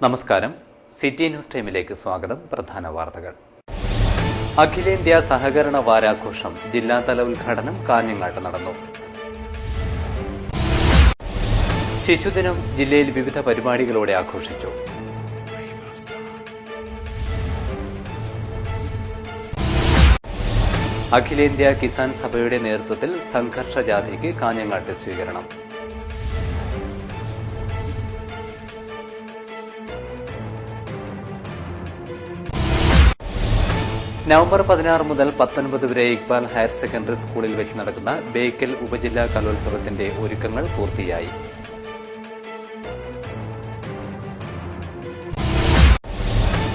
നമസ്കാരം. City news ടൈമിലേക്ക് സ്വാഗതം. പ്രധാന വാർത്തകൾ. അഖിലേന്ത്യാ സഹകരണ വാരാഘോഷം ജില്ലാതല ഉദ്ഘാടനം കാഞ്ഞങ്ങാട്ട് നടന്നു. ശിശുദിനം ജില്ലയിൽ വിവിധ പരിപാടികളോടെ ആഘോഷിച്ചു. അഖിലേന്ത്യാ കിസാൻ സഭയുടെ നേതൃത്വത്തിൽ സംഘർഷ ജാഥയ്ക്ക് കാഞ്ഞങ്ങാട്ട് സ്വീകരണം. നവംബർ 16 മുതൽ 19 വരെ ഇക്ബാൽ ഹയർ സെക്കൻഡറി സ്കൂളിൽ വെച്ച് നടക്കുന്ന ബേക്കൽ ഉപജില്ലാ കലോത്സവത്തിന്റെ ഒരുക്കങ്ങൾ പൂർത്തിയായി.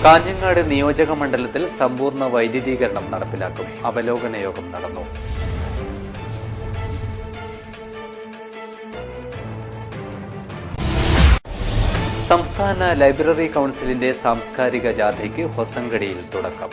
കാഞ്ഞങ്ങാട് നിയോജക മണ്ഡലത്തിൽ സമ്പൂർണ്ണ വൈദ്യുതീകരണം നടപ്പിലാക്കും. അവലോകന യോഗം നടന്നു. സംസ്ഥാന ലൈബ്രറി കൌൺസിലിന്റെ സാംസ്കാരിക ജാഥയ്ക്ക് ഹൊസങ്കടിയിൽ തുടക്കം.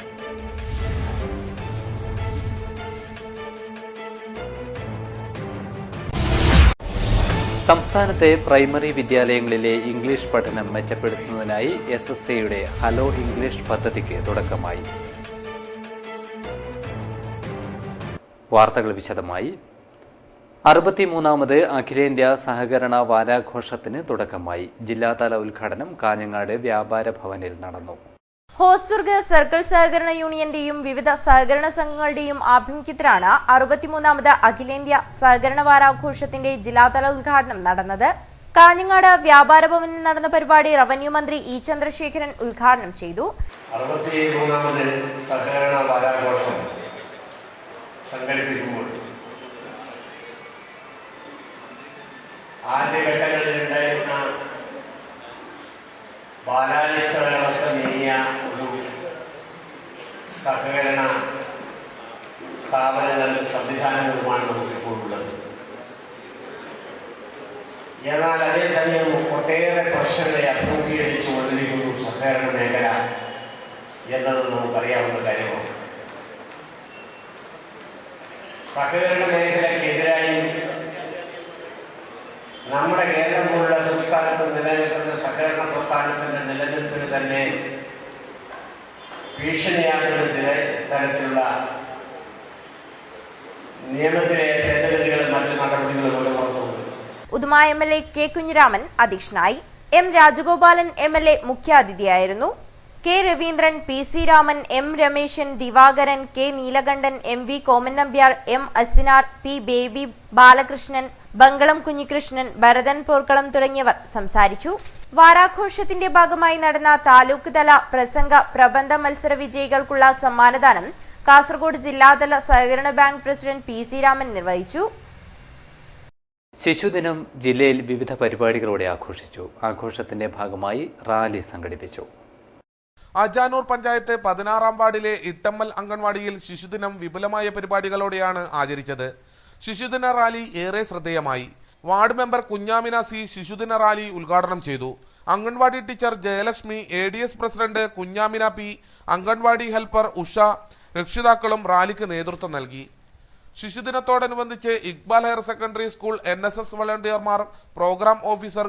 സംസ്ഥാനത്തെ പ്രൈമറി വിദ്യാലയങ്ങളിലെ ഇംഗ്ലീഷ് പഠനം മെച്ചപ്പെടുത്തുന്നതിനായി SSAയുടെ ഹലോ ഇംഗ്ലീഷ് പദ്ധതിക്ക് തുടക്കമായി. വാർത്തകൾ വിശദമായി. 63ാമത് അഖിലേന്ത്യാ സഹകരണ വാരാഘോഷത്തിന് തുടക്കമായി. ജില്ലാതല ഉദ്ഘാടനം കാഞ്ഞങ്ങാട് വ്യാപാര ഭവനിൽ നടന്നു. ഹോസ്ദുർഗ് സർക്കിൾ സഹകരണ യൂണിയന്റെയും വിവിധ സഹകരണ സംഘങ്ങളുടെയും ആഭിമുഖ്യത്തിലാണ് 63ാമത് അഖിലേന്ത്യാ സഹകരണ വാരാഘോഷത്തിന്റെ ജില്ലാതല ഉദ്ഘാടനം നടന്നത്. കാഞ്ഞങ്ങാട് വ്യാപാര ഭവനിൽ നടന്ന പരിപാടി റവന്യൂ മന്ത്രി ഇ ചന്ദ്രശേഖരൻ ഉദ്ഘാടനം ചെയ്തു. 63ാമത് സഹകരണ വാരാഘോഷം സംഘടിപ്പിക്കുമ്പോൾ ആദ്യഘട്ടങ്ങളിൽ ഉണ്ടായിരുന്ന ബാലാരിഷ്ടതകളൊക്കെ നീങ്ങിയ ഒരു സഹകരണ സ്ഥാപനങ്ങളും സംവിധാനങ്ങളുമാണ് നമുക്കിപ്പോൾ ഉള്ളത്. എന്നാൽ അതേസമയം ഒട്ടേറെ പ്രശ്നങ്ങളെ അഭിമുഖീകരിച്ചു കൊണ്ടിരിക്കുന്നു സഹകരണ മേഖല എന്നത് നമുക്കറിയാവുന്ന കാര്യമാണ്. സഹകരണ മേഖലക്കെതിരായി നമ്മുടെ കേരളം പോലുള്ള സംസ്ഥാനത്ത് നിലനിൽക്കുന്ന സഹകരണ പ്രസ്ഥാനത്തിന്റെ നിലനിൽപ്പിന് തന്നെ ഭീഷണിയാകുന്ന തരത്തിലുള്ള നിയമത്തിലെ ഭേദഗതികളും മറ്റു നടപടികളും പുറത്തുണ്ട്. ഉദുമ MLA കെ കുഞ്ഞിരാമൻ അധ്യക്ഷനായി. M രാജഗോപാലൻ MLA മുഖ്യാതിഥിയായിരുന്നു. K Raveendran, PC Raman, M Rameshan, Divakaran, K Neelakantan, MV Koman Nambiar, M Asinar, P Baby Balakrishnan, Bangalam Kunhikrishnan, Bharathan Porkalam തുടങ്ങിയവർ സംസാരിച്ചു. വാരാഘോഷത്തിന്റെ ഭാഗമായി നടന്ന താലൂക്ക് തല പ്രസംഗ പ്രബന്ധ മത്സര വിജയികൾക്കുള്ള സമ്മാനദാനം കാസർഗോഡ് ജില്ലാതല സഹകരണ ബാങ്ക് പ്രസിഡന്റ് PC രാമൻ നിർവഹിച്ചു. ശിശുദിനം ജില്ലയിൽ വിവിധ പരിപാടികളോടെ ആഘോഷിച്ചു. ആഘോഷത്തിന്റെ ഭാഗമായി റാലി സംഘടിപ്പിച്ചു. അജാനൂർ പഞ്ചായത്ത് 16ാം വാർഡിലെ ഇട്ടമ്മൽ അംഗൻവാടിയിൽ ശിശുദിനം വിപുലമായ പരിപാടികളോടെയാണ് ആചരിച്ചത്. ശിശുദിന റാലി ഏറെ ശ്രദ്ധേയമായി. വാർഡ് മെമ്പർ കുഞ്ഞാമിന സി ശിശുദിന റാലി ഉദ്ഘാടനം ചെയ്തു. Anganwadi teacher Jayalakshmi, ADS president Kunhamina P, anganwadi helper Usha, രക്ഷിതാക്കളും റാലിക്ക് നേതൃത്വം നൽകി. ശിശുദിനത്തോടനുബന്ധിച്ച് Iqbal higher secondary school NSS വളണ്ടിയർമാർ, program officer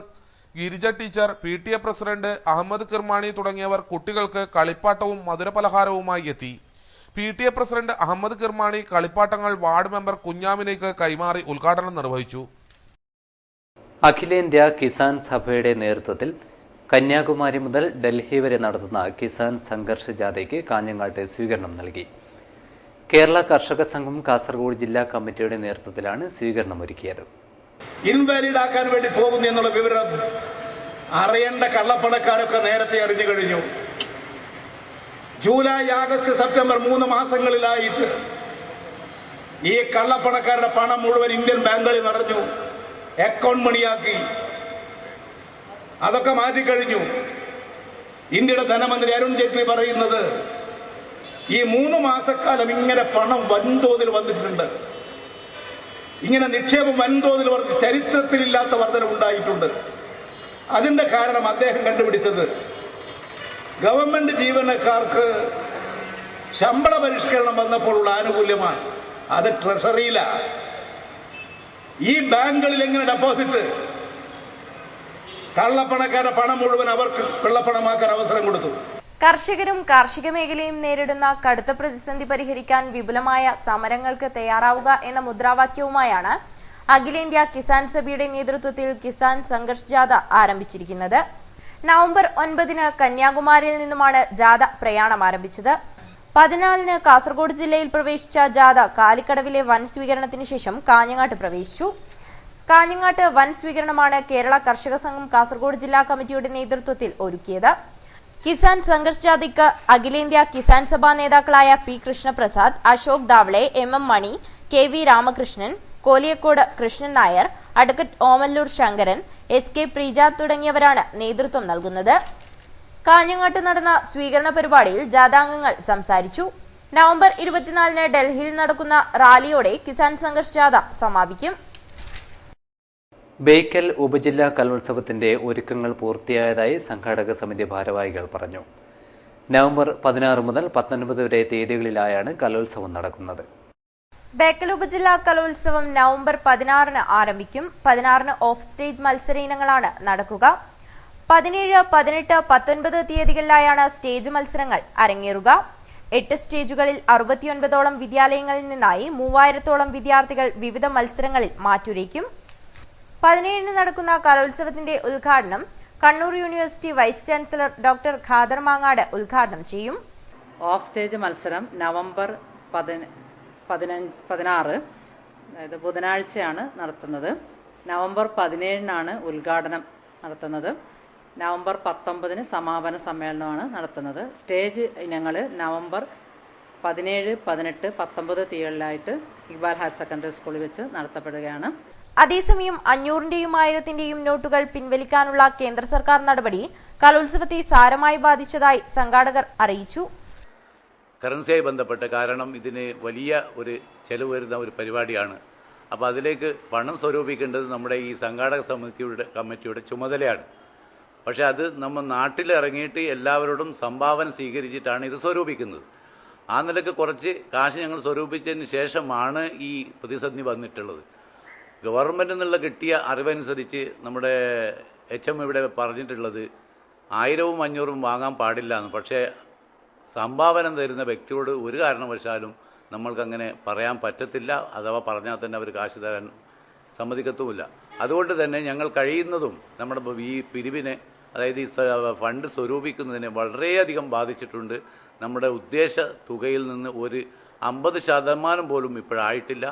Girija teacher, PTA president Ahammed Kirmani തുടങ്ങിയവർ കുട്ടികൾക്ക് കളിപ്പാട്ടവും മധുരപലഹാരവുമായി എത്തി. PTA പ്രസിഡന്റ് അഹമ്മദ് കിർമാണി കളിപ്പാട്ടങ്ങൾ വാർഡ് മെമ്പർ കുഞ്ഞാമിനയ്ക്ക് കൈമാറി ഉദ്ഘാടനം നിർവഹിച്ചു. അഖിലേന്ത്യാ കിസാൻ സഭയുടെ നേതൃത്വത്തിൽ കന്യാകുമാരി മുതൽ ഡൽഹി വരെ നടത്തുന്ന കിസാൻ സംഘർഷ ജാഥയ്ക്ക് കാഞ്ഞങ്ങാട്ട് സ്വീകരണം നൽകി. കേരള കർഷക സംഘം കാസർഗോഡ് ജില്ലാ കമ്മിറ്റിയുടെ നേതൃത്വത്തിലാണ് സ്വീകരണമൊരുക്കിയത്. ഇൻവാലിഡ് ആക്കാൻ വേണ്ടി പോകുന്നു എന്നുള്ള വിവരം അറിയേണ്ട കള്ളപ്പണക്കാരൊക്കെ നേരത്തെ അറിഞ്ഞു കഴിഞ്ഞു. ജൂലൈ, ആഗസ്റ്റ്, സെപ്റ്റംബർ 3 മാസങ്ങളിലായിട്ട് ഈ കള്ളപ്പണക്കാരുടെ പണം മുഴുവൻ ഇന്ത്യൻ ബാങ്കുകളിൽ നിറഞ്ഞു, അക്കൗണ്ട് മണിയാക്കി. അതൊക്കെ മാറ്റിക്കഴിഞ്ഞു. ഇന്ത്യയുടെ ധനമന്ത്രി അരുൺ ജെയ്റ്റ്ലി പറയുന്നത് ഈ 3 മാസക്കാലം ഇങ്ങനെ പണം വൻതോതിൽ വന്നിട്ടുണ്ട്. ഇങ്ങനെ നിക്ഷേപം വൻതോതിൽ ചരിത്രത്തിലില്ലാത്ത വർധന ഉണ്ടായിട്ടുണ്ട്. അതിന്റെ കാരണം അദ്ദേഹം കണ്ടുപിടിച്ചത് ഗവൺമെന്റ് ജീവനക്കാർക്ക് ശമ്പള പരിഷ്കരണം വന്നപ്പോഴുള്ള ആനുകൂല്യമാണ്. അത് ട്രഷറിയിലാണ്. ഈ ബാങ്കുകളിൽ എങ്ങനെ ഡെപ്പോസിറ്റ്? കള്ളപ്പണക്കാരുടെ പണം മുഴുവൻ അവർക്ക് വെള്ളപ്പണമാക്കാൻ അവസരം കൊടുത്തു. കർഷകരും കാർഷിക മേഖലയും നേരിടുന്ന കടുത്ത പ്രതിസന്ധി പരിഹരിക്കാൻ വിപുലമായ സമരങ്ങൾക്ക് തയ്യാറാവുക എന്ന മുദ്രാവാക്യവുമായാണ് അഖിലേന്ത്യാ കിസാൻ സഭയുടെ നേതൃത്വത്തിൽ കിസാൻ സംഘർഷ് ജാഥ ആരംഭിച്ചിരിക്കുന്നത്. നവംബർ 9-ന് കന്യാകുമാരിയിൽ നിന്നുമാണ് ജാഥ പ്രയാണം ആരംഭിച്ചത്. 14-ന് കാസർഗോഡ് ജില്ലയിൽ പ്രവേശിച്ച ജാഥ കാലിക്കടവിലെ വൻ സ്വീകരണത്തിന് ശേഷം കാഞ്ഞങ്ങാട്ട് പ്രവേശിച്ചു. കാഞ്ഞങ്ങാട്ട് വൻ സ്വീകരണമാണ് കേരള കർഷക സംഘം കാസർഗോഡ് ജില്ലാ കമ്മിറ്റിയുടെ നേതൃത്വത്തിൽ ഒരുക്കിയത്. കിസാൻ സംഘർഷ് ജാഥയ്ക്ക് അഖിലേന്ത്യാ കിസാൻ സഭാ നേതാക്കളായ P Krishnaprasad, Ashok Dhawale, MM Mani, KV Ramakrishnan, Kolliyakode Krishnan Nair, advocate Omallur Sankaran, SK Preejath തുടങ്ങിയവരാണ് നേതൃത്വം നൽകുന്നത്. കാഞ്ഞങ്ങാട്ട് നടന്ന സ്വീകരണ പരിപാടിയിൽ ജാഥാംഗങ്ങൾ സംസാരിച്ചു. നവംബർ 24-ന് ഡൽഹിയിൽ നടക്കുന്ന റാലിയോടെ കിസാൻ സംഘർഷ് ജാഥ സമാപിക്കും. ബേക്കൽ ഉപജില്ലാ കലോത്സവത്തിന്റെ ഒരുക്കങ്ങൾ പൂർത്തിയായതായി സംഘാടക സമിതി ഭാരവാഹികൾ പറഞ്ഞു. നവംബർ 16 മുതൽ 19 വരെ തീയതികളിലായാണ് കലോത്സവം നടക്കുന്നത്. ബേക്കൽ ഉപജില്ലാ കലോത്സവം നവംബർ 16-ന് ആരംഭിക്കും. 16-ന് ഓഫ് സ്റ്റേജ് മത്സര ഇനങ്ങളാണ് നടക്കുക. 17, 18, 19 തീയതികളിലായാണ് സ്റ്റേജ് മത്സരങ്ങൾ അരങ്ങേറുക. 8 സ്റ്റേജുകളിൽ 69ഓളം വിദ്യാലയങ്ങളിൽ നിന്നായി 3000ഓളം വിദ്യാർത്ഥികൾ വിവിധ മത്സരങ്ങളിൽ മാറ്റുരയ്ക്കും. 17-ന് നടക്കുന്ന കലോത്സവത്തിന്റെ ഉദ്ഘാടനം Kannur university vice chancellor doctor Khader Mangad ഉദ്ഘാടനം ചെയ്യും. ഓഫ് സ്റ്റേജ് മത്സരം നവംബർ 16, അതായത് ബുധനാഴ്ചയാണ് നടത്തുന്നത്. നവംബർ 17-നാണ് ഉദ്ഘാടനം നടത്തുന്നത്. നവംബർ 19-ന് സമാപന സമ്മേളനമാണ് നടത്തുന്നത്. സ്റ്റേജ് ഇനങ്ങൾ നവംബർ 17, 18, 19 തീയതികളിലായിട്ട് ഇക്ബാൽ ഹയർ സെക്കൻഡറി സ്കൂളിൽ വെച്ച് നടത്തപ്പെടുകയാണ്. അതേസമയം 500-ന്റെയും 1000-ന്റെയും നോട്ടുകൾ പിൻവലിക്കാനുള്ള കേന്ദ്ര സർക്കാർ നടപടി കലോത്സവത്തെ സാരമായി ബാധിച്ചതായി സംഘാടകർ അറിയിച്ചു. കറൻസിയായി ബന്ധപ്പെട്ട്, കാരണം ഇതിന് വലിയ ഒരു ചെലവ് വരുന്ന ഒരു പരിപാടിയാണ്. അപ്പോൾ അതിലേക്ക് പണം സ്വരൂപിക്കേണ്ടത് നമ്മുടെ ഈ സംഘാടക കമ്മിറ്റിയുടെ ചുമതലയാണ്. പക്ഷേ അത് നമ്മൾ നാട്ടിലിറങ്ങിയിട്ട് എല്ലാവരോടും സംഭാവന സ്വീകരിച്ചിട്ടാണ് ഇത് സ്വരൂപിക്കുന്നത്. ആ നിലക്ക് കുറച്ച് കാശ് ഞങ്ങൾ സ്വരൂപിച്ചതിന് ശേഷമാണ് ഈ പ്രതിസന്ധി വന്നിട്ടുള്ളത്. ഗവൺമെൻറ്റിൽ നിന്നുള്ള കിട്ടിയ അറിവനുസരിച്ച് നമ്മുടെ HM ഇവിടെ പറഞ്ഞിട്ടുള്ളത് 1000ഉം 500ഉം വാങ്ങാൻ പാടില്ല എന്ന്. പക്ഷേ സംഭാവന തരുന്ന വ്യക്തിയോട് ഒരു കാരണവശാലും നമ്മൾക്കങ്ങനെ പറയാൻ പറ്റത്തില്ല. അഥവാ പറഞ്ഞാൽ തന്നെ അവർ കാശ് തരാൻ സമ്മതിക്കത്തുമില്ല. അതുകൊണ്ട് തന്നെ ഞങ്ങൾ കഴിയുന്നതും നമ്മുടെ ഈ പിരിവിനെ, അതായത് ഈ ഫണ്ട് സ്വരൂപിക്കുന്നതിനെ വളരെയധികം ബാധിച്ചിട്ടുണ്ട്. നമ്മുടെ ഉദ്ദേശ തുകയിൽ നിന്ന് ഒരു 50% പോലും ഇപ്പോഴായിട്ടില്ല.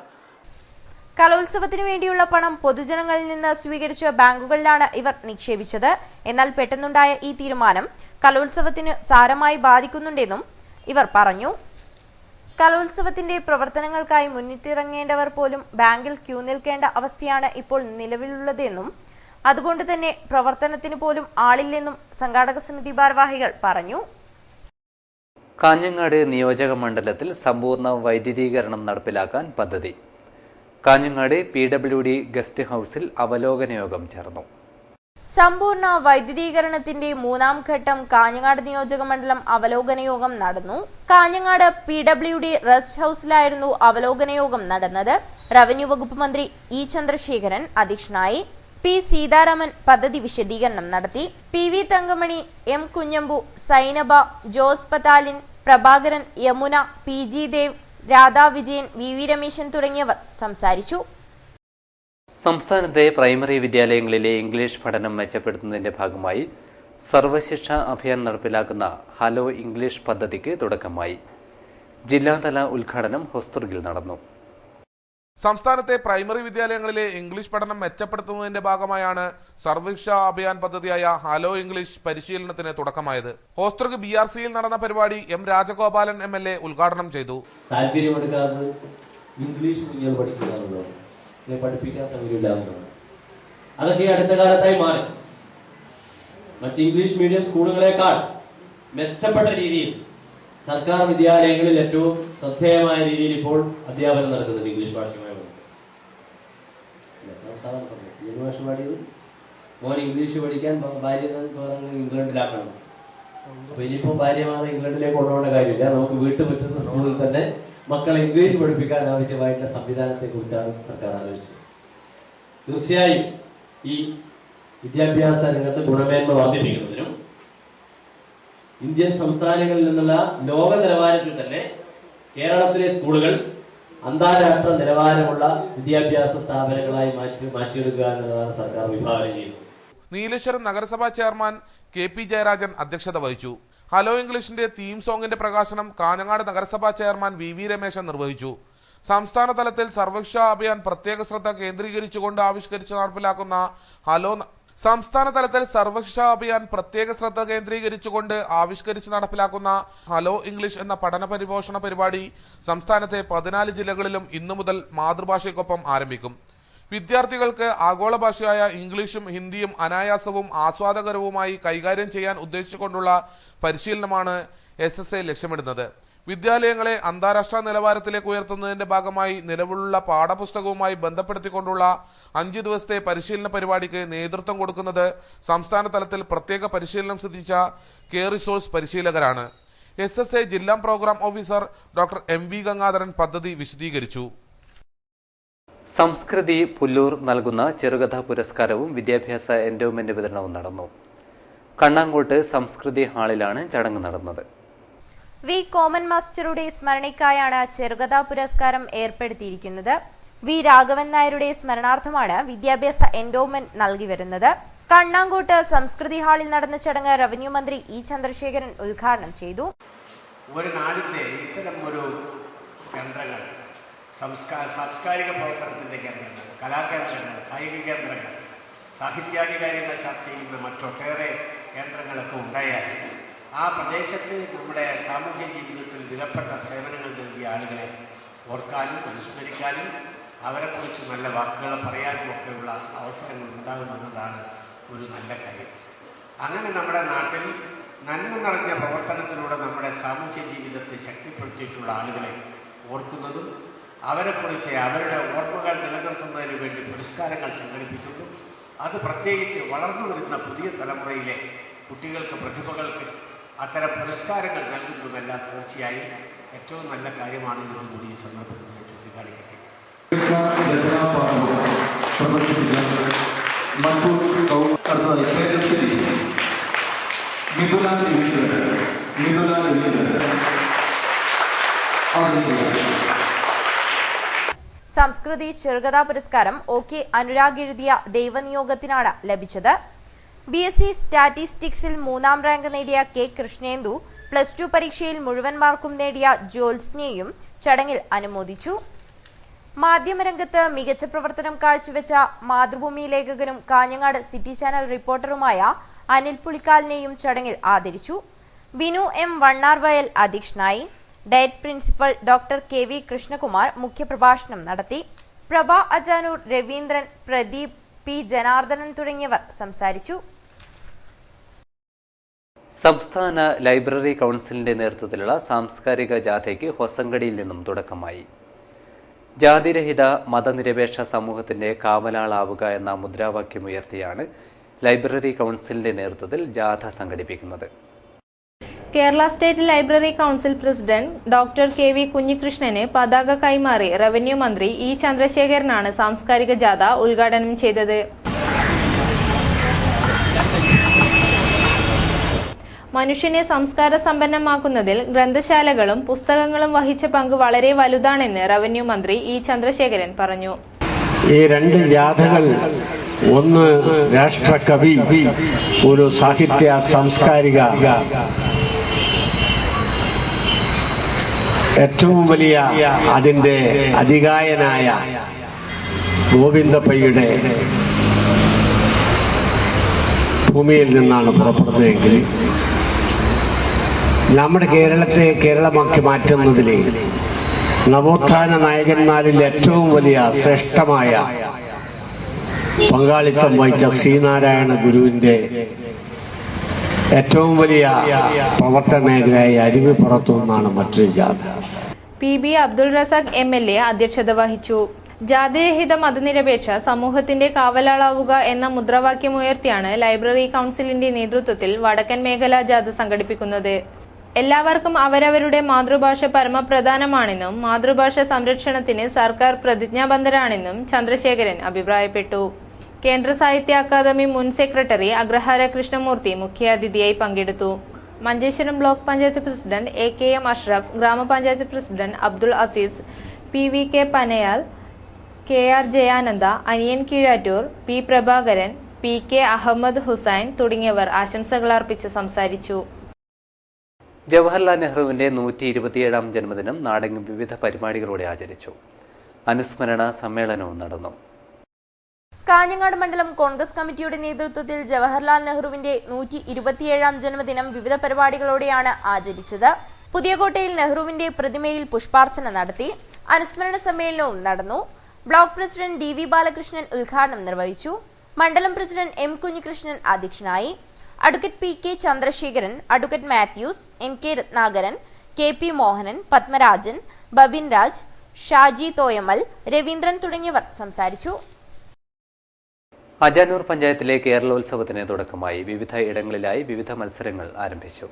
കലോത്സവത്തിനു വേണ്ടിയുള്ള പണം പൊതുജനങ്ങളിൽ നിന്ന് സ്വീകരിച്ച ബാങ്കുകളിലാണ് ഇവർ നിക്ഷേപിച്ചത്. എന്നാൽ പെട്ടെന്നുണ്ടായ ഈ തീരുമാനം കലോത്സവത്തിന് സാരമായി ബാധിക്കുന്നുണ്ടെന്നും ഇവർ പറഞ്ഞു. കലോത്സവത്തിന്റെ പ്രവർത്തനങ്ങൾക്കായി മുന്നിട്ടിറങ്ങേണ്ടവർ പോലും ബാങ്കിൽ ക്യൂ നിൽക്കേണ്ട അവസ്ഥയാണ് ഇപ്പോൾ നിലവിലുള്ളതെന്നും അതുകൊണ്ട് തന്നെ പ്രവർത്തനത്തിന് പോലും ആളില്ലെന്നും സംഘാടക സമിതി ഭാരവാഹികൾ പറഞ്ഞു. കാഞ്ഞങ്ങാട് നിയോജക മണ്ഡലത്തിൽ സമ്പൂർണ്ണ വൈദ്യുതീകരണം നടപ്പിലാക്കാൻ പദ്ധതി. കാഞ്ഞങ്ങാട് PWD ഗസ്റ്റ് ഹൌസിൽ അവലോകന യോഗം ചേർന്നു. സമ്പൂർണ്ണ വൈദ്യുതീകരണത്തിന്റെ 3ാം ഘട്ടം കാഞ്ഞങ്ങാട് നിയോജക മണ്ഡലം അവലോകന യോഗം നടന്നു. കാഞ്ഞങ്ങാട് PWD റെസ്റ്റ് ഹൌസിലായിരുന്നു അവലോകന യോഗം നടന്നത്. റവന്യൂ വകുപ്പ് മന്ത്രി E ചന്ദ്രശേഖരൻ അധ്യക്ഷനായി. P സീതാരാമൻ പദ്ധതി വിശദീകരണം നടത്തി. PV Thankamani, M Kunhambu, Zainaba, Jose പതാലിൻ, Prabhakaran, Yamuna, PG Dev, Radha Vijayan, VV Rameshan തുടങ്ങിയവർ സംസാരിച്ചു. സംസ്ഥാനത്തെ പ്രൈമറി വിദ്യാലയങ്ങളിലെ ഇംഗ്ലീഷ് പഠനം മെച്ചപ്പെടുത്തുന്നതിന്റെ ഭാഗമായി സർവശിക്ഷ അഭിയാൻ നടപ്പിലാക്കുന്ന ഹലോ ഇംഗ്ലീഷ് പദ്ധതിക്ക് തുടക്കമായി. ജില്ലാതല ഉദ്ഘാടനം ഹൊസ്ദുർഗിൽ നടന്നു. സംസ്ഥാനത്തെ പ്രൈമറി വിദ്യാലയങ്ങളിലെ ഇംഗ്ലീഷ് പഠനം മെച്ചപ്പെടുത്തുന്നതിന്റെ ഭാഗമായാണ് സർവശിക്ഷാ അഭിയാൻ പദ്ധതിയായ ഹലോ ഇംഗ്ലീഷ് പരിശീലനത്തിന് തുടക്കമായത്. ഹോസ്ദുർഗ് BRCയിൽ നടന്ന പരിപാടി M രാജഗോപാലൻ MLA ഉദ്ഘാടനം ചെയ്തു. താല്പര്യമെടുക്കാതെ ഇംഗ്ലീഷ് കുഞ്ഞുങ്ങൾ പഠിക്കുക, പഠിപ്പിക്കാൻ സൗകര്യമില്ല, അതൊക്കെ അടുത്ത കാലത്തായി മാറി. മറ്റ് ഇംഗ്ലീഷ് മീഡിയം സ്കൂളുകളെക്കാൾ മെച്ചപ്പെട്ട രീതിയിൽ സർക്കാർ വിദ്യാലയങ്ങളിൽ ഏറ്റവും ശ്രദ്ധേയമായ രീതിയിൽ ഇപ്പോൾ അധ്യാപനം നടക്കുന്നുണ്ട് ഇംഗ്ലീഷ് ഭാഷയുമായി. ഭാഷ പാടിയത് മോൻ ഇംഗ്ലീഷ് പഠിക്കാൻ ഭാര്യ ഇംഗ്ലണ്ടിലാക്കണം. അപ്പൊ ഇനിയിപ്പോ ഭാര്യമാരെ ഇംഗ്ലണ്ടിലേക്ക് കൊണ്ടുപോകേണ്ട കാര്യമില്ല. നമുക്ക് വീട്ടുമുറ്റുന്ന സ്കൂളിൽ തന്നെ മക്കളെ ഇംഗ്ലീഷ് പഠിപ്പിക്കാൻ ആവശ്യമായിട്ടുള്ള സംവിധാനത്തെ കുറിച്ചാണ് സർക്കാർ ആലോചിച്ചത്. തീർച്ചയായും ഈ വിദ്യാഭ്യാസ രംഗത്ത് ഗുണമേന്മ വർദ്ധിപ്പിക്കുന്നതിനും ഇന്ത്യൻ സംസ്ഥാനങ്ങളിൽ നിന്നുള്ള ലോക നിലവാരത്തിൽ തന്നെ കേരളത്തിലെ സ്കൂളുകൾ അന്താരാഷ്ട്ര നിലവാരമുള്ള വിദ്യാഭ്യാസ സ്ഥാപനങ്ങളായി മാറ്റിയെടുക്കുക എന്നുള്ളതാണ് സർക്കാർ വിഭാവനം ചെയ്യുന്നത്. നീലേശ്വരം നഗരസഭാ ചെയർമാൻ KP ജയരാജൻ അധ്യക്ഷത വഹിച്ചു. ഹലോ ഇംഗ്ലീഷിന്റെ തീം സോങ്ങിന്റെ പ്രകാശനം കാഞ്ഞങ്ങാട് നഗരസഭാ ചെയർമാൻ VV രമേശൻ നിർവഹിച്ചു. സംസ്ഥാന തലത്തിൽ സർവശിക്ഷാ അഭിയാൻ പ്രത്യേക ശ്രദ്ധ കേന്ദ്രീകരിച്ചുകൊണ്ട് ആവിഷ്കരിച്ച് നടപ്പിലാക്കുന്ന ഹലോ ഇംഗ്ലീഷ് എന്ന പഠന പരിപോഷണ പരിപാടി സംസ്ഥാനത്തെ 14 ജില്ലകളിലും ഇന്നു മുതൽ മാതൃഭാഷയ്ക്കൊപ്പം ആരംഭിക്കും. വിദ്യാർത്ഥികൾക്ക് ആഗോള ഭാഷയായ ഇംഗ്ലീഷും ഹിന്ദിയും അനായാസവും ആസ്വാദകരവുമായി കൈകാര്യം ചെയ്യാൻ ഉദ്ദേശിച്ചുകൊണ്ടുള്ള പരിശീലനമാണ് SSA ലക്ഷ്യമിടുന്നത്. വിദ്യാലയങ്ങളെ അന്താരാഷ്ട്ര നിലവാരത്തിലേക്ക് ഉയർത്തുന്നതിന്റെ ഭാഗമായി നിലവിലുള്ള പാഠപുസ്തകവുമായി ബന്ധപ്പെടുത്തിക്കൊണ്ടുള്ള 5 ദിവസത്തെ പരിശീലന പരിപാടിക്ക് നേതൃത്വം കൊടുക്കുന്നത് സംസ്ഥാന തലത്തിൽ പ്രത്യേക പരിശീലനം സിദ്ധിച്ച കെയർ റിസോഴ്സ് പരിശീലകരാണ്. SSA ജില്ലാ programme officer doctor MV Gangadharan പദ്ധതി വിശദീകരിച്ചു. സംസ്കൃതി പുല്ലൂർ നൽകുന്ന ചെറുകഥാ പുരസ്കാരവും വിദ്യാഭ്യാസ എൻഡോമെന്റ് വിതരണവും നടന്നു. കണ്ണാങ്കോട്ട് സംസ്കൃതി ഹാളിലാണ് ചടങ്ങ് നടന്നത്. വി കോമൻ മാസ്റ്ററുടെ സ്മരണയ്ക്കായാണ് ചെറുകഥാ പുരസ്കാരം ഏർപ്പെടുത്തിയിരിക്കുന്നത്. വി രാഘവൻ നായരുടെ സ്മരണാർത്ഥമാണ് വിദ്യാഭ്യാസ എൻഡോമെന്റ് നൽകി വരുന്നത്. കണ്ണാങ്കോട്ട് സംസ്കൃതി ഹാളിൽ നടന്ന ചടങ്ങ് റവന്യൂ മന്ത്രി E ചന്ദ്രശേഖരൻ ഉദ്ഘാടനം ചെയ്തു. ഒരു നാടിന്റെ ഇത്തരം ഒരു കേന്ദ്രങ്ങൾ, സാംസ്കാരിക പ്രവർത്തനത്തിന്റെ കേന്ദ്രങ്ങൾ, കലാകേന്ദ്രങ്ങൾ, കായിക കേന്ദ്രങ്ങൾ, സാഹിത്യാദി കാര്യങ്ങൾ ചർച്ച ചെയ്യുന്ന മറ്റൊട്ടേറെ കേന്ദ്രങ്ങളൊക്കെ ഉണ്ടായാൽ ആ പ്രദേശത്ത് നമ്മുടെ സാമൂഹ്യ ജീവിതത്തിൽ വിലപ്പെട്ട സേവനങ്ങൾ നൽകിയ ആളുകളെ ഓർക്കാനും അനുസ്മരിക്കാനും അവരെക്കുറിച്ച് നല്ല വാക്കുകൾ പറയാനും ഒക്കെയുള്ള അവസരങ്ങൾ ഉണ്ടാകുമെന്നതാണ് ഒരു നല്ല കാര്യം. അങ്ങനെ നമ്മുടെ നാട്ടിൽ നന്മ നിറഞ്ഞ പ്രവർത്തനത്തിലൂടെ നമ്മുടെ സാമൂഹ്യ ജീവിതത്തെ ശക്തിപ്പെടുത്തിയിട്ടുള്ള ആളുകളെ ഓർക്കുന്നതും അവരെക്കുറിച്ച് അവരുടെ ഓർമ്മകൾ നിലനിർത്തുന്നതിന് വേണ്ടി പുരസ്കാരങ്ങൾ സംഘടിപ്പിക്കുന്നു. അത് പ്രത്യേകിച്ച് വളർന്നു വരുന്ന പുതിയ തലമുറയിലെ കുട്ടികൾക്ക്, പ്രതിഭകൾക്ക് അത്തരം പുരസ്കാരങ്ങൾ നൽകുന്നതെല്ലാം തീർച്ചയായും ഏറ്റവും നല്ല കാര്യമാണെന്നും കൂടി ഈ സന്ദർഭത്തിൽ ചൂണ്ടിക്കാണിക്കട്ടെ. സംസ്കൃതി ചെറുകഥാ പുരസ്കാരം OK അനുരാഗ് എഴുതിയ ദൈവനിയോഗത്തിനാണ് ലഭിച്ചത്. BSc സ്റ്റാറ്റിസ്റ്റിക്സിൽ 3ാം റാങ്ക് നേടിയ K കൃഷ്ണേന്ദു, +2 പരീക്ഷയിൽ മുഴുവൻ മാർക്കും നേടിയ ജ്യോത്സ്നയെയും ചടങ്ങിൽ അനുമോദിച്ചു. മാധ്യമരംഗത്ത് മികച്ച പ്രവർത്തനം കാഴ്ചവെച്ച മാതൃഭൂമി ലേഖകനും കാഞ്ഞങ്ങാട് സിറ്റി ചാനൽ റിപ്പോർട്ടറുമായ അനിൽ പുളിക്കാലിനെയും ചടങ്ങിൽ ആദരിച്ചു. ബിനു M വണ്ണാർവയൽ അധ്യക്ഷനായി. Diet principal doctor KV Krishnakumar മുഖ്യപ്രഭാഷണം നടത്തി. പ്രഭ അജാനൂർ, രവീന്ദ്രൻ, പ്രദീപ്, P ജനാർദ്ദനൻ തുടങ്ങിയവർ സംസാരിച്ചു. സംസ്ഥാന ലൈബ്രറി കൗൺസിലിന്റെ നേതൃത്വത്തിലുള്ള സാംസ്കാരിക ജാഥയ്ക്ക് ഹൊസങ്കടിയിൽ നിന്നും തുടക്കമായി. ജാതിരഹിത മതനിരപേക്ഷ സമൂഹത്തിന്റെ കാവലാളാവുക എന്ന മുദ്രാവാക്യമുയർത്തിയാണ് ലൈബ്രറി കൗൺസിലിന്റെ നേതൃത്വത്തിൽ ജാഥ സംഘടിപ്പിക്കുന്നത്. Kerala state library council president doctor KV Kunhikrishnan പതാക കൈമാറി റവന്യൂ മന്ത്രി E ചന്ദ്രശേഖരനാണ് സാംസ്കാരിക ജാഥ ഉദ്ഘാടനം ചെയ്തത്. മനുഷ്യനെ സംസ്കാര സമ്പന്നമാക്കുന്നതിൽ ഗ്രന്ഥശാലകളും പുസ്തകങ്ങളും വഹിച്ച പങ്ക് വളരെ വലുതാണെന്ന് റവന്യൂ മന്ത്രി E ചന്ദ്രശേഖരൻ പറഞ്ഞു. ഈ രണ്ട് ജാഥകൾ, ഒന്ന് രാഷ്ട്രകവി, ഒരു സാഹിത്യ സാംസ്കാരിക ഏറ്റവും വലിയ അതിൻ്റെ അതികായനായ ഗോവിന്ദപ്പയ്യുടെ ഭൂമിയിൽ നിന്നാണ് പുറപ്പെടുന്നതെങ്കിൽ നമ്മുടെ കേരളത്തെ കേരളമാക്കി മാറ്റുന്നതിൽ നവോത്ഥാന നായകന്മാരിൽ ഏറ്റവും വലിയ ശ്രേഷ്ഠമായ പങ്കാളിത്തം വഹിച്ച ശ്രീനാരായണ ഗുരുവിൻ്റെ ഏറ്റവും വലിയ പ്രവർത്തന മേഖലയായി അരുവിപ്പുറത്തു നിന്നാണ് മറ്റൊരു ജാഥ. PB അബ്ദുൾ റസാഖ് MLA അധ്യക്ഷത വഹിച്ചു. ജാതിരഹിത മതനിരപേക്ഷ സമൂഹത്തിന്റെ കാവലാളാവുക എന്ന മുദ്രാവാക്യമുയർത്തിയാണ് ലൈബ്രറി കൗൺസിലിന്റെ നേതൃത്വത്തിൽ വടക്കൻ മേഖലാ ജാഥ സംഘടിപ്പിക്കുന്നത്. എല്ലാവർക്കും അവരവരുടെ മാതൃഭാഷ പരമപ്രധാനമാണെന്നും മാതൃഭാഷ സംരക്ഷണത്തിന് സർക്കാർ പ്രതിജ്ഞാബദ്ധരാണെന്നും ചന്ദ്രശേഖരൻ അഭിപ്രായപ്പെട്ടു. കേന്ദ്ര സാഹിത്യ അക്കാദമി മുൻ സെക്രട്ടറി അഗ്രഹാര കൃഷ്ണമൂർത്തി മുഖ്യാതിഥിയായി പങ്കെടുത്തു. Manjeshwaram block panchayat president AKM Ashraf, ഗ്രാമപഞ്ചായത്ത് president Abdul Azeez, PVK Panayal, KR Jayananda, Aniyan Keezhattoor, P Prabhakaran, PK Ahmed Hussain തുടങ്ങിയവർ ആശംസകൾ അർപ്പിച്ച് സംസാരിച്ചു. ജവഹർലാൽ നെഹ്റുവിന്റെ 127ാം ജന്മദിനം നാടെങ്ങും വിവിധ പരിപാടികളോടെ ആചരിച്ചു. അനുസ്മരണ സമ്മേളനവും നടന്നു. കാഞ്ഞങ്ങാട് മണ്ഡലം കോൺഗ്രസ് കമ്മിറ്റിയുടെ നേതൃത്വത്തിൽ ജവഹർലാൽ നെഹ്റുവിന്റെ 127ാം ജന്മദിനം വിവിധ പരിപാടികളോടെയാണ് ആചരിച്ചത്. പുതിയകോട്ടയിൽ നെഹ്റുവിന്റെ പ്രതിമയിൽ പുഷ്പാർച്ചന നടത്തി. അനുസ്മരണ സമ്മേളനവും നടന്നു. ബ്ലോക്ക് പ്രസിഡന്റ് DV ബാലകൃഷ്ണൻ ഉദ്ഘാടനം നിർവഹിച്ചു. മണ്ഡലം പ്രസിഡന്റ് M കുഞ്ഞികൃഷ്ണൻ അധ്യക്ഷനായി. Advocate PK Chandrasekharan, advocate Mathews, NK Ratnakaran, KP Mohanan, Padmarajan, Babin Raj, Shaji Thoyamal, Raveendran തുടങ്ങിയവർ സംസാരിച്ചു. അജാനൂർ പഞ്ചായത്തിലെ കേരളോത്സവത്തിന് തുടക്കമായി. വിവിധ ഇടങ്ങളിലായി വിവിധ മത്സരങ്ങൾ ആരംഭിച്ചു.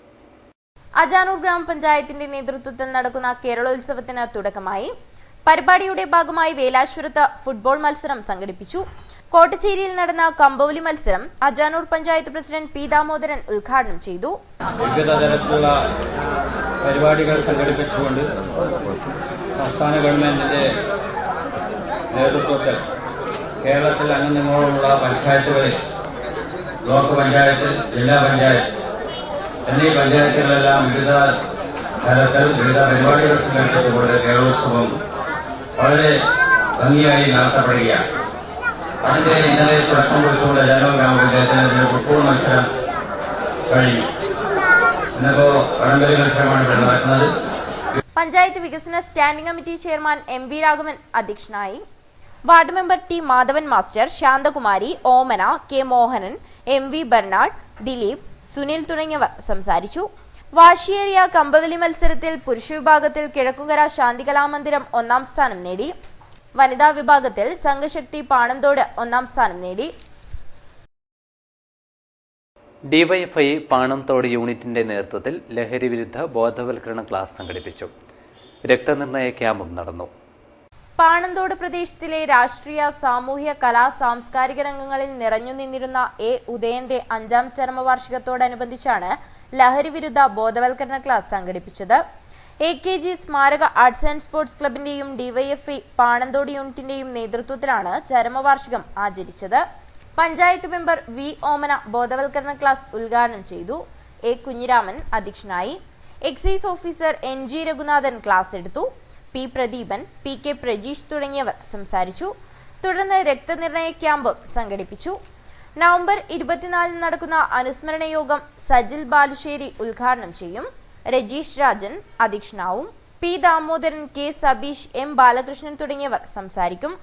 അജാനൂർ ഗ്രാമപഞ്ചായത്തിന്റെ നേതൃത്വത്തിൽ നടക്കുന്ന കേരളോത്സവത്തിന് തുടക്കമായി. പരിപാടിയുടെ ഭാഗമായി വേലാശ്വരത്ത് ഫുട്ബോൾ മത്സരം സംഘടിപ്പിച്ചു. കോട്ടച്ചേരിയിൽ നടന്ന കമ്പൗലി മത്സരം അജാനൂർ പഞ്ചായത്ത് പ്രസിഡന്റ് P ദാമോദരൻ ഉദ്ഘാടനം ചെയ്തു. വിവിധ തരത്തിലുള്ള പരിപാടികൾ സംഘടിപ്പിച്ചുകൊണ്ട് സംസ്ഥാന ഗവൺമെന്റിന്റെ നേതൃത്വത്തിൽ കേരളത്തിൽ അംഗങ്ങളുള്ള പഞ്ചായത്തുകളിൽ ബ്ലോക്ക് പഞ്ചായത്ത്, ജില്ലാ പഞ്ചായത്ത് എന്നീ പഞ്ചായത്തുകളിലെല്ലാം വിവിധ തരത്തിൽ വിവിധ പരിപാടികൾ സംഘടിപ്പിച്ചുകൊണ്ട് കേരളോത്സവം വളരെ ഭംഗിയായി നടത്തപ്പെടുകയാണ്. അതിന്റെ ഇന്നലെ തുടക്കം കുറിച്ചുകൊണ്ട് അജാനൂർ ഗ്രാമപഞ്ചായത്തിന് ഫുട്ബോൾ മത്സരം കഴിഞ്ഞു. ഇന്നിപ്പോ വടംവലി മത്സരമാണ് ഇവിടെ നടക്കുന്നത്. പഞ്ചായത്ത് വികസന standing committee chairman MV Raghavan അധ്യക്ഷനായി. Ward member T Madhavan master, Santhakumari, Omana, K Mohanan, MV Bernard, Dileep, Sunil തുടങ്ങിയവർ സംസാരിച്ചു. വാശിയേറിയ കമ്പവലി മത്സരത്തിൽ പുരുഷ വിഭാഗത്തിൽ കിഴക്കുകര ശാന്തികലാമന്ദിരം 1ാം സ്ഥാനം നേടി. വനിതാ വിഭാഗത്തിൽ സംഘശക്തി പാണന്തോട് 1ാം സ്ഥാനം നേടി. DYFI പാണന്തോട് യൂണിറ്റിന്റെ നേതൃത്വത്തിൽ ലഹരി വിരുദ്ധ ബോധവൽക്കരണ ക്ലാസ് സംഘടിപ്പിച്ചു. രക്തനിർണയ ക്യാമ്പും നടന്നു. പാണന്തോട് പ്രദേശത്തിലെ രാഷ്ട്രീയ, സാമൂഹ്യ, കലാ, സാംസ്കാരിക രംഗങ്ങളിൽ നിറഞ്ഞു നിന്നിരുന്ന ഉദയന്റെ 5ാം ചരമവാർഷികത്തോടനുബന്ധിച്ചാണ് ലഹരി വിരുദ്ധ ബോധവൽക്കരണ ക്ലാസ് സംഘടിപ്പിച്ചത്. AKG സ്മാരക arts and sports ക്ലബിന്റെയും DYFI Panathode യൂണിറ്റിന്റെയും നേതൃത്വത്തിലാണ് ചരമവാർഷികം ആചരിച്ചത്. പഞ്ചായത്ത് മെമ്പർ V ഓമന ബോധവൽക്കരണ ക്ലാസ് ഉദ്ഘാടനം ചെയ്തു. A കുഞ്ഞിരാമൻ അധ്യക്ഷനായി. Excise officer NG Raghunathan class എടുത്തു. P പ്രദീപൻ, PK പ്രജീഷ് തുടങ്ങിയവർ സംസാരിച്ചു. തുടർന്ന് രക്തനിർണയ ക്യാമ്പ് സംഘടിപ്പിച്ചു. നവംബർ 24 നടക്കുന്ന അനുസ്മരണ യോഗം സജിൽ ബാലുശ്ശേരി ഉദ്ഘാടനം ചെയ്യും. Rajeesh Rajan അധ്യക്ഷനാവും. P Damodaran, K Sabeesh, M Balakrishnan തുടങ്ങിയവർ സംസാരിക്കും.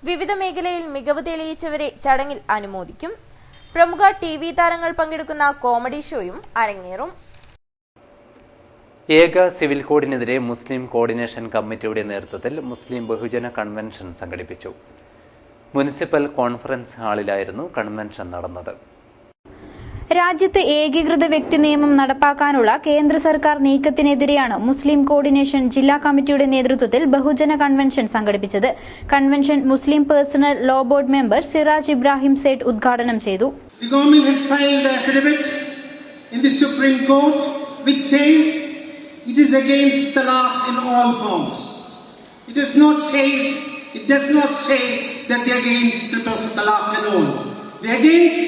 വിവിധ മേഖലയിൽ മികവ് തെളിയിച്ചവരെ ചടങ്ങിൽ അനുമോദിക്കും. പ്രമുഖ TV താരങ്ങൾ പങ്കെടുക്കുന്ന കോമഡി ഷോയും അരങ്ങേറും. ഏക സിവിൽ കോഡിനെതിരെ മുസ്ലിം കോർഡിനേഷൻ കമ്മിറ്റിയുടെ നേതൃത്വത്തിൽ മുസ്ലിം ബഹുജന കൺവെൻഷൻ സംഘടിപ്പിച്ചു. മുനിസിപ്പൽ കോൺഫറൻസ് ഹാളിലായിരുന്നു കൺവെൻഷൻ നടന്നത്. രാജ്യത്ത് ഏകീകൃത വ്യക്തി നിയമം നടപ്പാക്കാനുള്ള കേന്ദ്ര സർക്കാർ നീക്കത്തിനെതിരെയാണ് മുസ്ലിം കോർഡിനേഷൻ ജില്ലാ കമ്മിറ്റിയുടെ നേതൃത്വത്തിൽ ബഹുജന കൺവെൻഷൻ സംഘടിപ്പിച്ചത്. കൺവെൻഷൻ മുസ്ലിം personal law board member Siraj Ibrahim Sait ഉദ്ഘാടനം ചെയ്തു. The government has filed an affidavit in the Supreme Court which says it is against talaq in all forms. It does not say that they are against triple talaq alone. They are against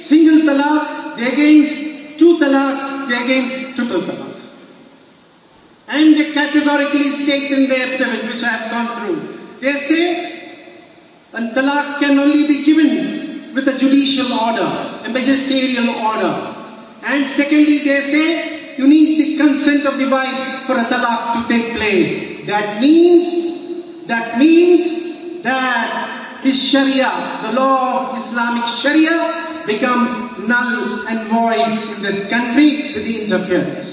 single talaq, they are against two talaqs, they are against triple talaq. And they categorically state in the affidavit which I have gone through, they say a talaq can only be given with a judicial order, a magisterial order. And secondly, they say you need the consent of the wife for a talaq to take place. That means that the Sharia, the law of Islamic Sharia, becomes null and void in this country with the interference.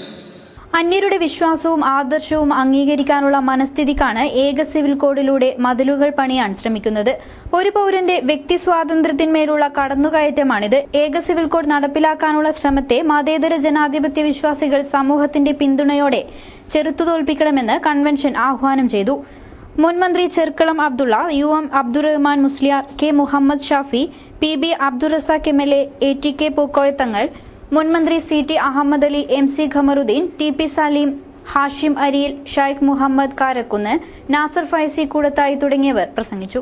അന്യരുടെ വിശ്വാസവും ആദർശവും അംഗീകരിക്കാനുള്ള മനസ്ഥിതിക്കാണ് ഏക civil കോഡിലൂടെ മതിലുകൾ പണിയാൻ ശ്രമിക്കുന്നത്. ഒരു പൗരന്റെ വ്യക്തി സ്വാതന്ത്ര്യത്തിന്മേലുള്ള കടന്നുകയറ്റമാണിത്. ഏക civil code നടപ്പിലാക്കാനുള്ള ശ്രമത്തെ മതേതര ജനാധിപത്യ വിശ്വാസികൾ സമൂഹത്തിന്റെ പിന്തുണയോടെ ചെറുത്തുതോൽപ്പിക്കണമെന്ന് കൺവെൻഷൻ ആഹ്വാനം ചെയ്തു. മുൻ മന്ത്രി Cherkalam Abdulla, UM Abdurahman Musliyar, K Muhammad Shafi, PB Abdul Razak MLA, ATK പൂക്കോയത്തങ്ങൾ, മുൻമന്ത്രി CT Ahmed Ali, MC Kamaruddin, TP Saleem, Hashim അരിയിൽ, ഷൈഖ് മുഹമ്മദ് കാരക്കുന്ന്, നാസർ ഫൈസി കൂടത്തായി തുടങ്ങിയവർ പ്രസംഗിച്ചു.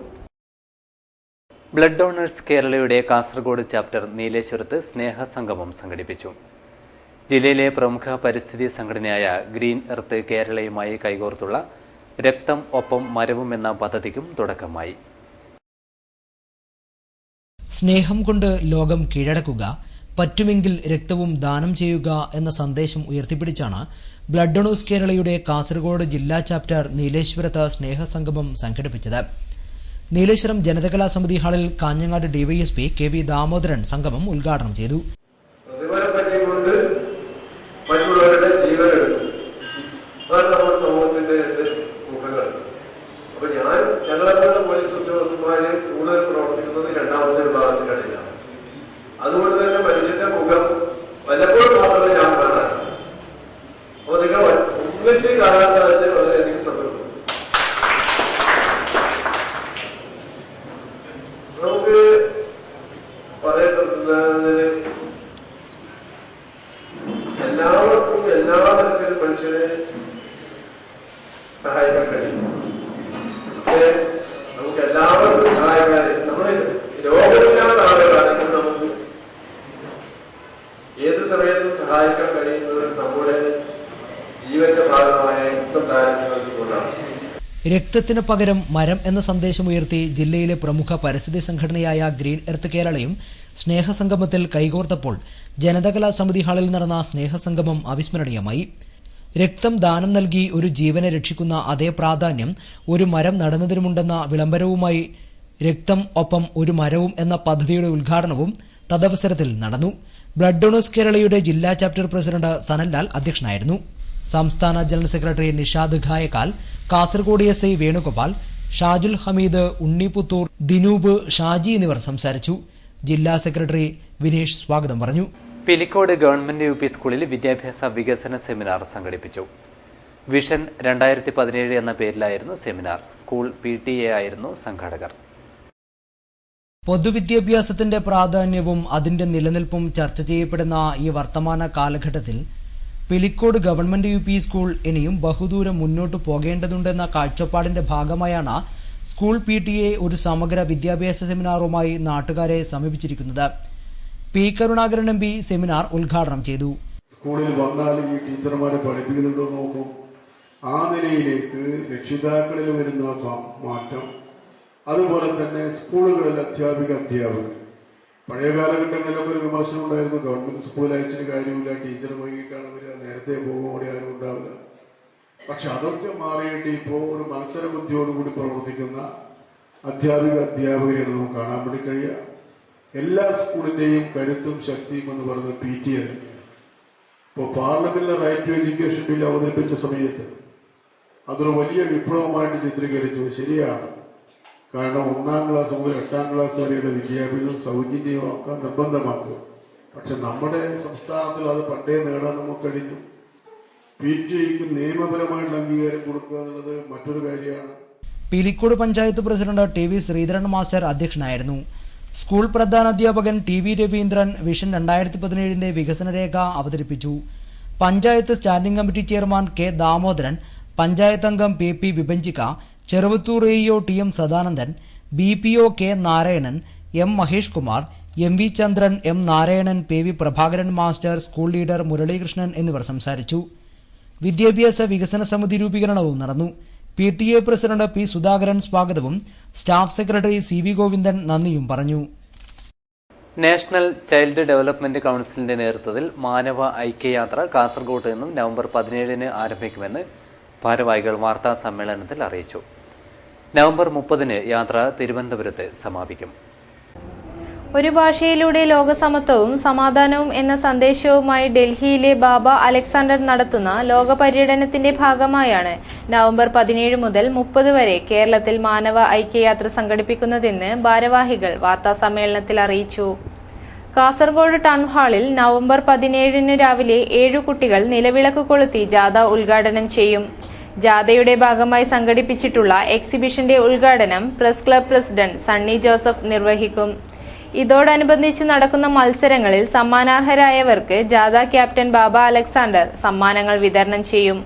ബ്ലഡ് ഡോണേഴ്സ് കേരളയുടെ കാസർഗോഡ് ചാപ്റ്റർ നീലേശ്വരത്ത് സ്നേഹസംഗമം സംഘടിപ്പിച്ചു. ജില്ലയിലെ പ്രമുഖ പരിസ്ഥിതി സംഘടനയായ ഗ്രീൻ എർത്ത് കേരളയുമായി കൈകോർത്തുള്ള രക്തം ഒപ്പം മരവും എന്ന പദ്ധതിക്കും തുടക്കമായി. സ്നേഹം കൊണ്ട് ലോകം കീഴടക്കുക, പറ്റുമെങ്കിൽ രക്തവും ദാനം ചെയ്യുക എന്ന സന്ദേശം ഉയർത്തിപ്പിടിച്ചാണ് ബ്ലഡ് ഡൊണേഴ്സ് കേരളയുടെ കാസർഗോഡ് ജില്ലാ ചാപ്റ്റർ നീലേശ്വരത്ത് സ്നേഹസംഗമം സംഘടിപ്പിച്ചത്. നീലേശ്വരം ജനതകലാ സമിതി ഹാളിൽ കാഞ്ഞങ്ങാട് DYSP KV ദാമോദരൻ സംഗമം ഉദ്ഘാടനം ചെയ്തു. അതുകൊണ്ട് തന്നെ മനുഷ്യന്റെ മുഖം വല്ലപ്പോഴും മാത്രമേ ഞാൻ കാണാൻ, അപ്പോൾ നിങ്ങൾ ഒന്നിച്ച് കാണാൻ സാധിച്ചത് വളരെയധികം സന്തോഷം. നമുക്ക് പറയപ്പെടുന്നതിന് എല്ലാവർക്കും എല്ലാ തരത്തിലും മനുഷ്യനെ സഹായിക്കാൻ കഴിയും. പക്ഷേ നമുക്ക് എല്ലാവർക്കും സഹായിക്കാൻ നമ്മൾ രോഗമില്ലാത്ത ആളുകളാണെങ്കിൽ നമുക്ക് ഏത് സമയത്തും സഹായിക്കാൻ കഴിയുന്നത് നമ്മുടെ ജീവന്റെ ഭാഗമായ രക്തദാനം നൽകിക്കൊണ്ടാണ്. രക്തത്തിന് പകരം മരം എന്ന സന്ദേശമുയർത്തി ജില്ലയിലെ പ്രമുഖ പരിസ്ഥിതി സംഘടനയായ ഗ്രീൻ എർത്ത് കേരളയും സ്നേഹസംഗമത്തിൽ കൈകോർത്തപ്പോൾ ജനതകലാ സമിതി ഹാളിൽ നടന്ന സ്നേഹസംഗമം അവിസ്മരണീയമായി. രക്തം ദാനം നൽകി ഒരു ജീവനെ രക്ഷിക്കുന്ന അതേ പ്രാധാന്യം ഒരു മരം നടുന്നതിനുമുണ്ടെന്ന വിളംബരവുമായി രക്തം ഒപ്പം ഒരു മരവും എന്ന പദ്ധതിയുടെ ഉദ്ഘാടനവും തദവസരത്തിൽ നടന്നു. ബ്ലഡ് ഡൊണേഴ്സ് കേരളയുടെ ജില്ലാ ചാപ്റ്റർ പ്രസിഡന്റ് സനൽലാൽ അധ്യക്ഷനായിരുന്നു. സംസ്ഥാന general secretary Nishad Khayakkal, Kasaragod SI Venugopal, Shajul Hameed, Unniputhur, Dinoob, Shaji എന്നിവർ സംസാരിച്ചു. ജില്ലാ സെക്രട്ടറി വിനേഷ് സ്വാഗതം പറഞ്ഞു. പിലിക്കോട് ഗവൺമെന്റ് UP സ്കൂളിൽ വിദ്യാഭ്യാസ വികസന സെമിനാർ സംഘടിപ്പിച്ചു. വിഷൻ 2017 എന്ന പേരിലായിരുന്നു സെമിനാർ. സ്കൂൾ PTA ആയിരുന്നു സംഘാടകർ. പൊതുവിദ്യാഭ്യാസത്തിന്റെ പ്രാധാന്യവും അതിന്റെ നിലനിൽപ്പും ചർച്ച ചെയ്യപ്പെടുന്ന ഈ വർത്തമാന കാലഘട്ടത്തിൽ പിലിക്കോട് ഗവൺമെന്റ് UP സ്കൂൾ ഇനിയും ബഹുദൂരം മുന്നോട്ട് പോകേണ്ടതുണ്ടെന്ന കാഴ്ചപ്പാടിന്റെ ഭാഗമായാണ് സ്കൂൾ PTA ഒരു സമഗ്ര വിദ്യാഭ്യാസ സെമിനാറുമായി നാട്ടുകാരെ സമീപിച്ചിരിക്കുന്നത്. P കരുണാകരൻ MP സെമിനാർ ഉദ്ഘാടനം ചെയ്തു. സ്കൂളിൽ വന്നാൽ ഈ ടീച്ചർമാരെ പഠിപ്പിക്കുന്നുണ്ടോ നോക്കും. ആ നിലയിലേക്ക് രക്ഷിതാക്കളിൽ വരുന്ന മാറ്റം, അതുപോലെ തന്നെ സ്കൂളുകളിൽ അധ്യാപകർ പഴയ കാലഘട്ടങ്ങളിലൊക്കെ ഒരു വിമർശനം ഉണ്ടായിരുന്നു, ഗവൺമെന്റ് സ്കൂളിൽ അയച്ചിട്ട് കാര്യമില്ല, ടീച്ചർ വൈകിട്ടാണ് വരിക, നേരത്തെ പോകും, അവിടെ ആരും ഉണ്ടാവില്ല. പക്ഷെ അതൊക്കെ മാറിയിട്ട് ഇപ്പോൾ ഒരു മത്സര ബുദ്ധിയോടുകൂടി പ്രവർത്തിക്കുന്ന അധ്യാപകരെയാണ് നമുക്ക് കാണാൻ വേണ്ടി കഴിയുക. എല്ലാ സ്കൂളിന്റെയും കരുത്തും ശക്തിയും എന്ന് പറയുന്നത് PTA തന്നെയാണ്. ഇപ്പോൾ പാർലമെന്റിലെ റൈറ്റ് ടു എഡ്യൂക്കേഷൻ ബിൽ അവതരിപ്പിച്ച സമയത്ത് അതൊരു വലിയ വിപ്ലവമായിട്ട് ചിത്രീകരിച്ചു. ശരിയാണ്, കാരണം 1ാം ക്ലാസ് മുതൽ 8ാം ക്ലാസ് വരെയുള്ള വിദ്യാഭ്യാസം സൗജന്യമാക്കാൻ നിർബന്ധമാക്കുക. പക്ഷെ നമ്മുടെ സംസ്ഥാനത്തിൽ അത് പണ്ടേ നേടാൻ നമുക്ക് കഴിഞ്ഞു. PTAക്ക് നിയമപരമായിട്ടുള്ള അംഗീകാരം കൊടുക്കുക എന്നുള്ളത് മറ്റൊരു കാര്യമാണ്. Pilicode panchayat president TV Sreedharan master അധ്യക്ഷനായിരുന്നു. സ്കൂൾ പ്രധാനാധ്യാപകൻ TV രവീന്ദ്രൻ വിഷൻ 2017 വികസന രേഖ അവതരിപ്പിച്ചു. Panchayat standing committee chairman K Damodaran, panchayat അംഗം PP Vibhajika, Cheruvathur AEO TM Sadanandan, BPO K Narayanan, M Mahesh Kumar, MV Chandran, M Narayanan, PV Prabhakaran master, school leader Muralikrishnan എന്നിവർ സംസാരിച്ചു. വിദ്യാഭ്യാസ വികസന സമിതി രൂപീകരണവും നടന്നു. PTA പ്രസിഡന്റ് P സുധാകരൻ സ്വാഗതവും സ്റ്റാഫ് സെക്രട്ടറി CV ഗോവിന്ദൻ നന്ദിയും പറഞ്ഞു. നാഷണൽ ചൈൽഡ് ഡെവലപ്മെന്റ് കൗൺസിലിന്റെ നേതൃത്വത്തിൽ മാനവ ഐക്യയാത്ര കാസർഗോഡ് നിന്നും നവംബർ 17 ആരംഭിക്കുമെന്ന് ഭാരവാഹികൾ വാർത്താ സമ്മേളനത്തിൽ അറിയിച്ചു. നവംബർ 30 യാത്ര തിരുവനന്തപുരത്ത് സമാപിക്കും. ഒരു ഭാഷയിലൂടെ ലോകസമത്വവും സമാധാനവും എന്ന സന്ദേശവുമായി ഡൽഹിയിലെ ബാബ അലക്സാണ്ടർ നടത്തുന്ന ലോക പര്യടനത്തിന്റെ ഭാഗമായാണ് നവംബർ 17 മുതൽ 30 വരെ കേരളത്തിൽ മാനവ ഐക്യയാത്ര സംഘടിപ്പിക്കുന്നതെന്ന് ഭാരവാഹികൾ വാർത്താസമ്മേളനത്തിൽ അറിയിച്ചു. കാസർഗോഡ് ടൗൺ ഹാളിൽ നവംബർ 17 രാവിലെ 7 കുട്ടികൾ നിലവിളക്ക് കൊളുത്തി ജാഥ ഉദ്ഘാടനം ചെയ്യും. ജാഥയുടെ ഭാഗമായി സംഘടിപ്പിച്ചിട്ടുള്ള എക്സിബിഷന്റെ ഉദ്ഘാടനം press club president Sunny Joseph നിർവഹിക്കും. ഇതോടനുബന്ധിച്ച് നടക്കുന്ന മത്സരങ്ങളിൽ സമ്മാനാർഹരായവർക്ക് ജാഥ ക്യാപ്റ്റൻ ബാബ അലക്സാണ്ടർ സമ്മാനങ്ങൾ വിതരണം ചെയ്യും.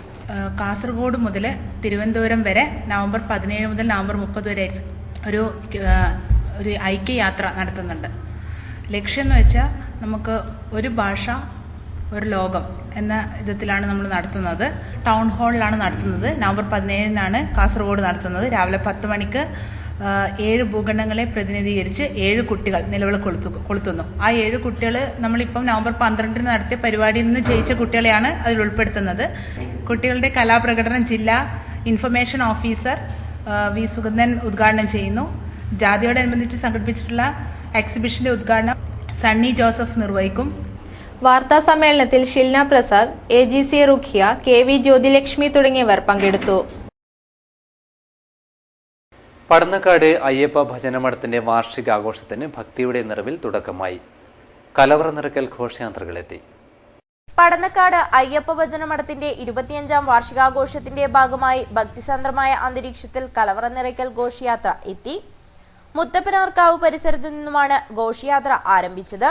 കാസർഗോഡ് മുതൽ തിരുവനന്തപുരം വരെ നവംബർ 17 മുതൽ നവംബർ 30 വരെ ഒരു ഐക്യയാത്ര നടത്തുന്നുണ്ട്. ലക്ഷ്യം എന്ന് വെച്ചാൽ നമുക്ക് ഒരു ഭാഷ ഒരു ലോകം എന്ന വിധത്തിലാണ് നമ്മൾ നടത്തുന്നത്. ടൗൺ ഹാളിലാണ് നടത്തുന്നത്. നവംബർ 17 കാസർഗോഡ് നടത്തുന്നത്. രാവിലെ 10 മണിക്ക് 7 ഭൂഖണ്ഡങ്ങളെ പ്രതിനിധീകരിച്ച് 7 കുട്ടികൾ നിലവിളക്ക് കൊളുത്തുന്നു. ആ 7 കുട്ടികൾ നമ്മളിപ്പം നവംബർ 12 നടത്തിയ പരിപാടിയിൽ നിന്ന് ജയിച്ച കുട്ടികളെയാണ് അതിൽ ഉൾപ്പെടുത്തുന്നത്. കുട്ടികളുടെ കലാപ്രകടനം ജില്ലാ ഇൻഫർമേഷൻ ഓഫീസർ വി സുഗന്ധൻ ഉദ്ഘാടനം ചെയ്യുന്നു. ജാഥയോടനുബന്ധിച്ച് സംഘടിപ്പിച്ചിട്ടുള്ള എക്സിബിഷന്റെ ഉദ്ഘാടനം സണ്ണി ജോസഫ് നിർവഹിക്കും. വാർത്താ സമ്മേളനത്തിൽ ഷിൽന പ്രസാദ്, AGC റുഖിയ, KV ജ്യോതിലക്ഷ്മി തുടങ്ങിയവർ പങ്കെടുത്തു. പടന്നക്കാട് അയ്യപ്പ ഭജനമഠത്തിന്റെ വാർഷികാഘോഷത്തിന് ഭക്തിയുടെ നിറവിൽ തുടക്കമായി. കലവറ നിറയ്ക്കൽ ഘോഷയാത്രകളെത്തി. പടന്നക്കാട് അയ്യപ്പ ഭജനമഠത്തിന്റെ 25ാം വാർഷികാഘോഷത്തിന്റെ ഭാഗമായി ഭക്തിസാന്ദ്രമായ അന്തരീക്ഷത്തിൽ കലവറ നിറയ്ക്കൽ ഘോഷയാത്ര എത്തി. മുത്തപ്പനാർക്കാവ് പരിസരത്തു നിന്നുമാണ് ഘോഷയാത്ര ആരംഭിച്ചത്.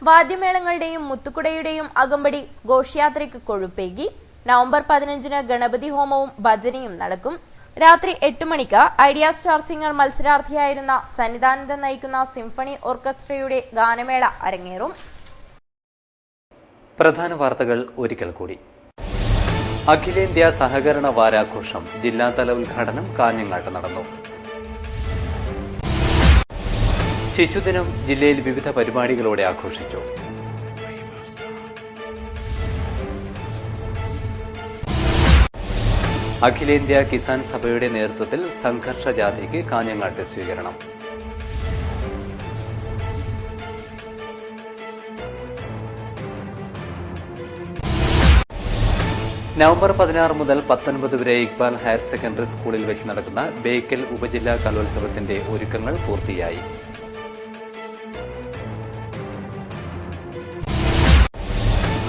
വാദ്യമേളങ്ങളുടെയും മുത്തുക്കുടയുടെയും അകമ്പടി ഘോഷയാത്രയ്ക്ക് കൊഴുപ്പേകി. നവംബർ 15 ഗണപതി ഹോമവും ഭജനയും നടക്കും. രാത്രി 8 മണിക്ക് ഐഡിയ സ്റ്റാർ സിംഗർ മത്സരാർത്ഥിയായിരുന്ന സന്നിധാനന്ദൻ നയിക്കുന്ന സിംഫണി ഓർക്കസ്ട്രയുടെ ഗാനമേള അരങ്ങേറും. പ്രധാന വാർത്തകൾ ഒരിക്കൽ കൂടി. അഖിലേന്ത്യാ സഹകരണ വാരാഘോഷം ജില്ലാതല ഉദ്ഘാടനം കാഞ്ഞങ്ങാട്ട് നടന്നു. ശിശുദിനം ജില്ലയിൽ വിവിധ പരിപാടികളോടെ ആഘോഷിച്ചു. അഖിലേന്ത്യാ കിസാൻ സഭയുടെ നേതൃത്വത്തിൽ സംഘർഷ ജാഥയ്ക്ക് കാഞ്ഞങ്ങാട്ട് സ്വീകരണം. നവംബർ 16 മുതൽ 19 വരെ ഇക്ബാൽ ഹയർ സെക്കൻഡറി സ്കൂളിൽ വെച്ച് നടക്കുന്ന ബേക്കൽ ഉപജില്ലാ കലോത്സവത്തിന്റെ ഒരുക്കങ്ങൾ പൂർത്തിയായി.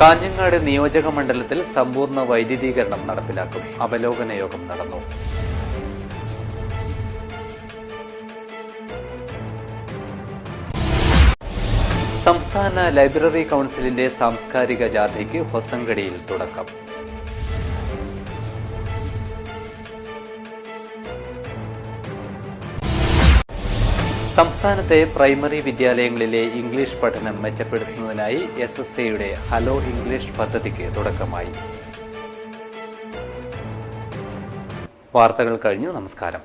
കാഞ്ഞങ്ങാട് നിയോജക മണ്ഡലത്തിൽ സമ്പൂർണ്ണ വൈദ്യുതീകരണം നടപ്പിലാക്കും. അവലോകന യോഗം നടന്നു. സംസ്ഥാന ലൈബ്രറി കൗൺസിലിന്റെ സാംസ്കാരിക ജാഥയ്ക്ക് ഹൊസങ്കടിയിൽ തുടക്കം. സംസ്ഥാനത്തെ പ്രൈമറി വിദ്യാലയങ്ങളിലെ ഇംഗ്ലീഷ് പഠനം മെച്ചപ്പെടുത്തുന്നതിനായി SSAയുടെ ഹലോ ഇംഗ്ലീഷ് പദ്ധതിക്ക് തുടക്കമായി. വാർത്തകൾ കഴിഞ്ഞു. നമസ്കാരം.